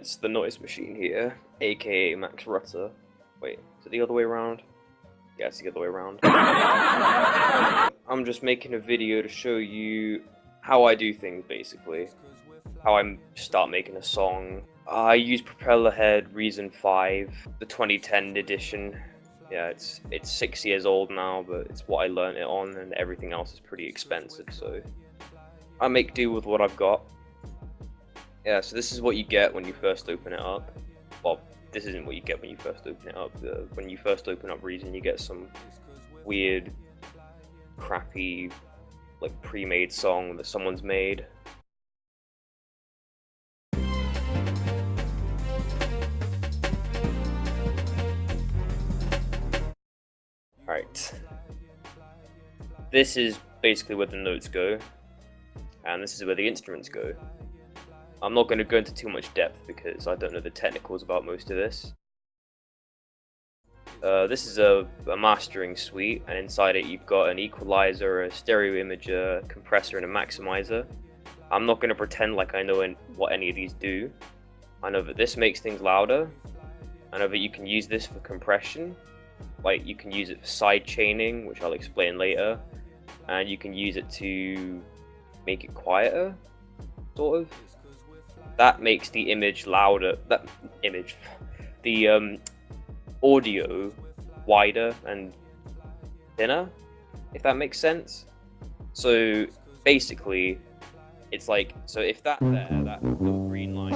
it's TheNoiseMachine here, aka Max Rutter. Wait, is it the other way around? Yeah, it's the other way around. I'm just making a video to show you how I do things, basically. How I start making a song. I use Propellerhead Reason 5, the 2010 edition. Yeah, it's 6 years old now, but it's what I learned it on, and everything else is pretty expensive, so I make do with what I've got. Yeah, so this is what you get when you first open it up. Well, this isn't what you get when you first open it up. When you first open up Reason, you get some weird, crappy, like pre-made song that someone's made. Alright. This is basically where the notes go, and this is where the instruments go. I'm not going to go into too much depth because I don't know the technicals about most of this. This is a mastering suite, and inside it you've got an equalizer, a stereo imager, compressor, and a maximizer. I'm not going to pretend like I know what any of these do. I know that this makes things louder. I know that you can use this for compression. Like, you can use it for side chaining, which I'll explain later. And you can use it to make it quieter, sort of. That makes the image louder. The audio wider and thinner, if that makes sense. So basically, it's like, so if that there, that little green line,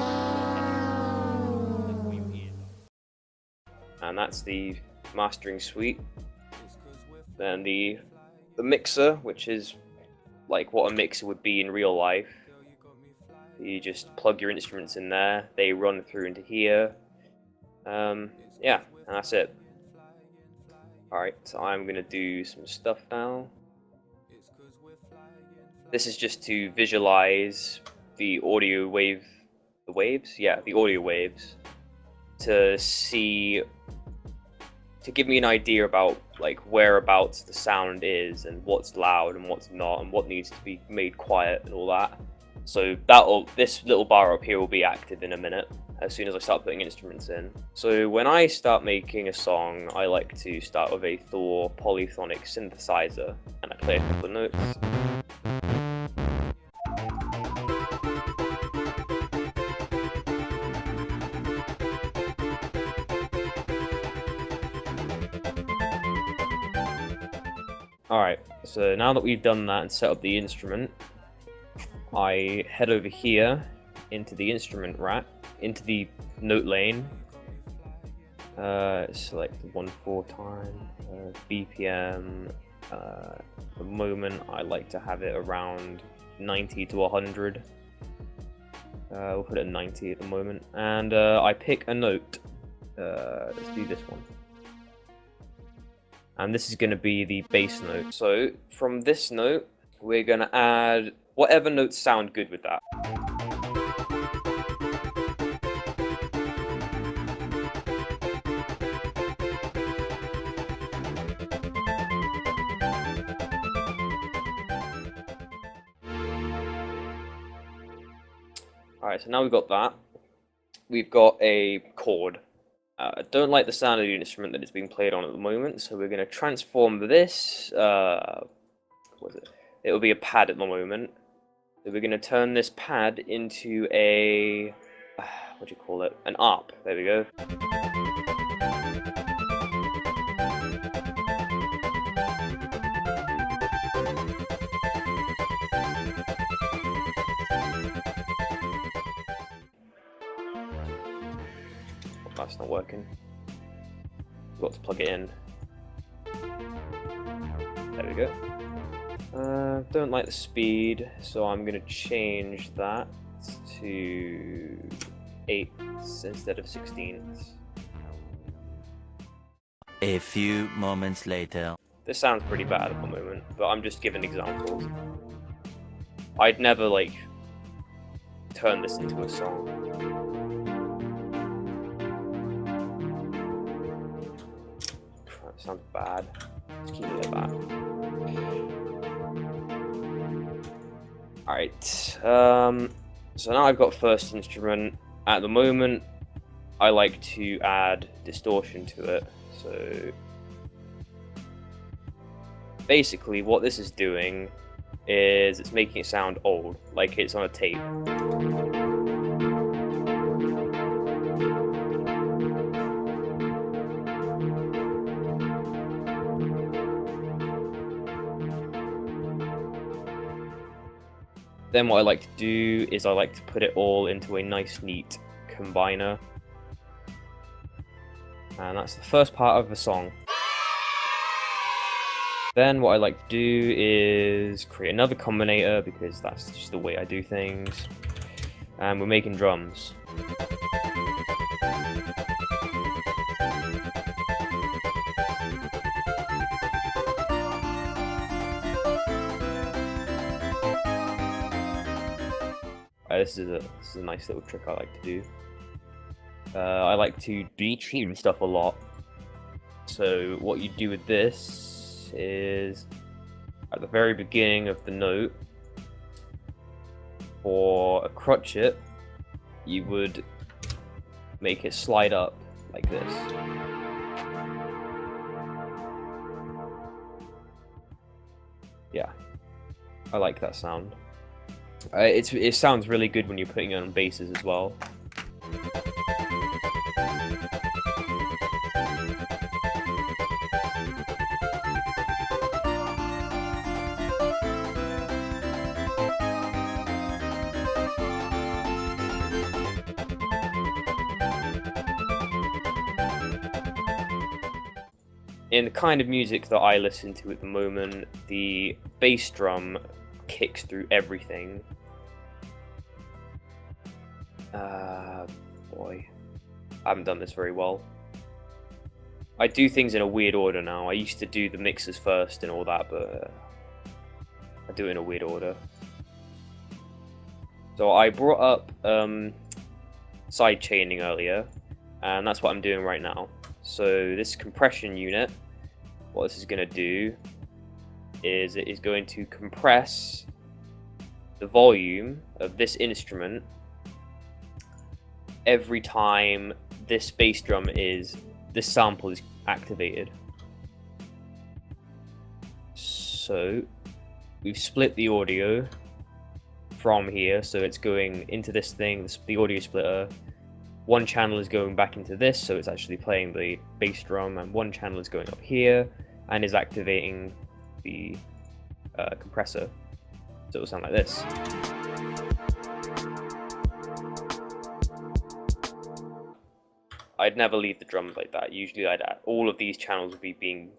and that's the mastering suite. Then the mixer, which is like what a mixer would be in real life. You just plug your instruments in there, they run through into here. Yeah, and that's it. Alright, so I'm gonna do some stuff now. This is just to visualize the audio wave, the waves? Yeah, the audio waves. To see, to give me an idea about like whereabouts the sound is and what's loud and what's not and what needs to be made quiet and all that. So this little bar up here will be active in a minute as soon as I start putting instruments in. So when I start making a song, I like to start with a Thor polyphonic synthesizer, and I play a couple of notes. Alright, so now that we've done that and set up the instrument, I head over here into the instrument rack, into the note lane, select the 1/4 time, BPM. At the moment I like to have it around 90 to 100. We'll put it at 90 at the moment, and I pick a note. Let's do this one. And this is going to be the bass note. So from this note, we're going to add whatever notes sound good with that. Alright, so now we've got that. We've got a chord. I don't like the sound of the instrument that it's being played on at the moment, so we're going to transform this. What is it? It'll be a pad at the moment. So we're going to turn this pad into a, what do you call it? An ARP. There we go. That's not working. Got to plug it in. There we go. Don't like the speed, so I'm going to change that to 8s instead of 16s. A few moments later. This sounds pretty bad at the moment, but I'm just giving examples. I'd never like turn this into a song. That sounds bad. Let's keep it like that. Alright, so now I've got first instrument. At the moment, I like to add distortion to it. So basically what this is doing is it's making it sound old, like it's on a tape. Then what I like to do is I like to put it all into a nice neat combiner. And that's the first part of the song. Then what I like to do is create another combinator, because that's just the way I do things. And we're making drums. This is a nice little trick I like to do. I like to detune stuff a lot. So what you do with this is, at the very beginning of the note, for a crotchet, you would make it slide up like this. Yeah, I like that sound. It sounds really good when you're putting it on basses as well. In the kind of music that I listen to at the moment, the bass drum kicks through everything. Boy, I haven't done this very well. I do things in a weird order now. I used to do the mixes first and all that, but I do it in a weird order. So I brought up side chaining earlier, and that's what I'm doing right now. So this compression unit, what this is going to do is it is going to compress the volume of this instrument every time this bass drum this sample is activated. So we've split the audio from here, so it's going into this thing, the audio splitter. One channel is going back into this, so it's actually playing the bass drum, and one channel is going up here and is activating the compressor. So it will sound like this. I'd never leave the drums like that. Usually I'd add, all of these channels would be being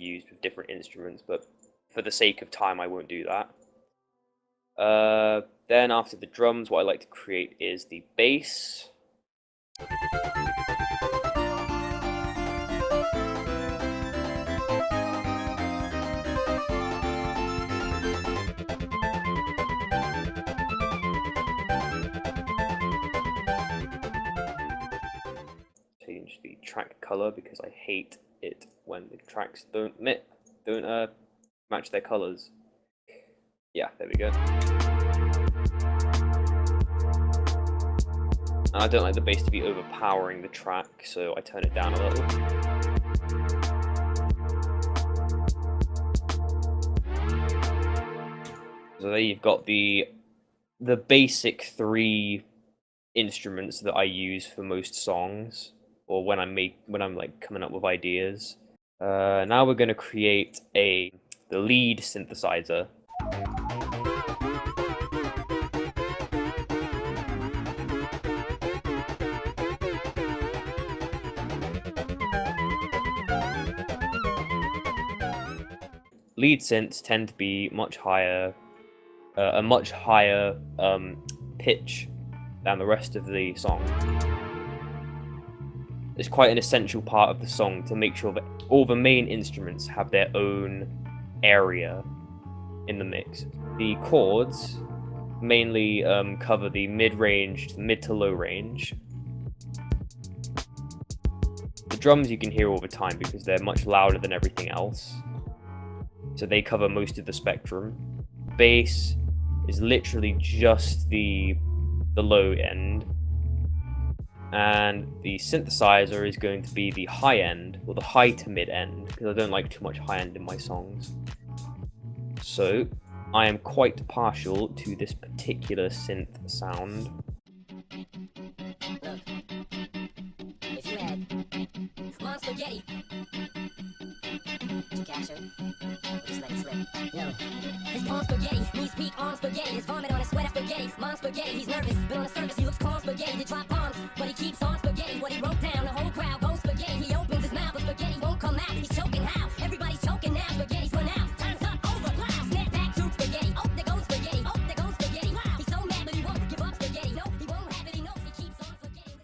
used with different instruments, but for the sake of time I won't do that. Then after the drums, what I like to create is the bass. Change the track color because I hate it when the tracks don't match their colors. Yeah, there we go. And I don't like the bass to be overpowering the track, so I turn it down a little. So there you've got the basic 3 instruments that I use for most songs, or when I'm like coming up with ideas. Now we're going to create the lead synthesizer. Lead synths tend to be much higher, a much higher pitch than the rest of the song. It's quite an essential part of the song to make sure that all the main instruments have their own area in the mix. The chords mainly cover the mid-range, mid to low range. The drums you can hear all the time because they're much louder than everything else, so they cover most of the spectrum. Bass is literally just the the low end, and the synthesizer is going to be the high end, or the high to mid end, because I don't like too much high end in my songs. So I am quite partial to this particular synth sound. Look, if you had mom spaghetti, did you capture it? Or just let it slip? Yo, his palm spaghetti, knees weak, arm spaghetti, his vomit on his sweater spaghetti, mom spaghetti, he's nervous, but on the surface he looks calm spaghetti, to drop bombs, but he keeps on spaghetti, what he wrote down, the whole crowd goes spaghetti, he opens his mouth, but spaghetti won't come out, he's choking how? Everybody's choking now, spaghetti's run out, time's up, over, plow, snap back to spaghetti, oh, there goes spaghetti, oh, there goes spaghetti, wow, he's so mad, but he won't give up spaghetti, no, he won't have it, he knows he keeps on spaghetti.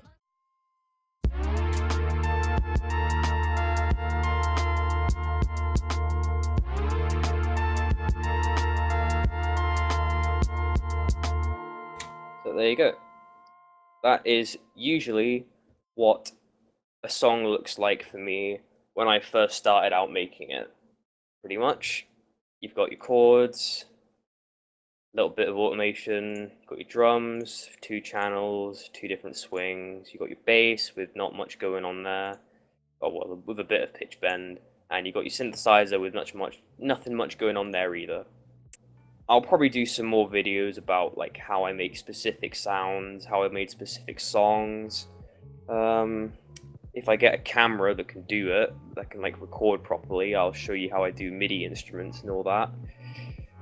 So there you go. That is usually what a song looks like for me when I first started out making it. Pretty much. You've got your chords, a little bit of automation, you've got your drums, 2 channels, 2 different swings, you've got your bass with not much going on there, or well, with a bit of pitch bend, and you've got your synthesizer with nothing much going on there either. I'll probably do some more videos about like how I make specific sounds, how I made specific songs. If I get a camera that can do it, that can like record properly, I'll show you how I do MIDI instruments and all that.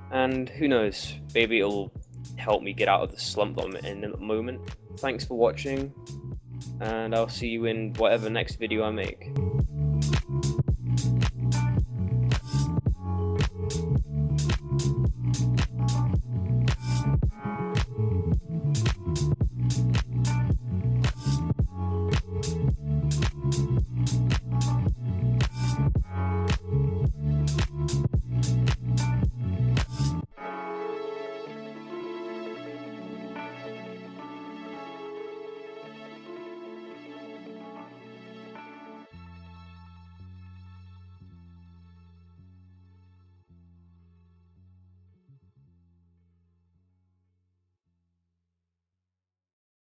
And who knows, maybe it'll help me get out of the slump that I'm in at the moment. Thanks for watching, and I'll see you in whatever next video I make.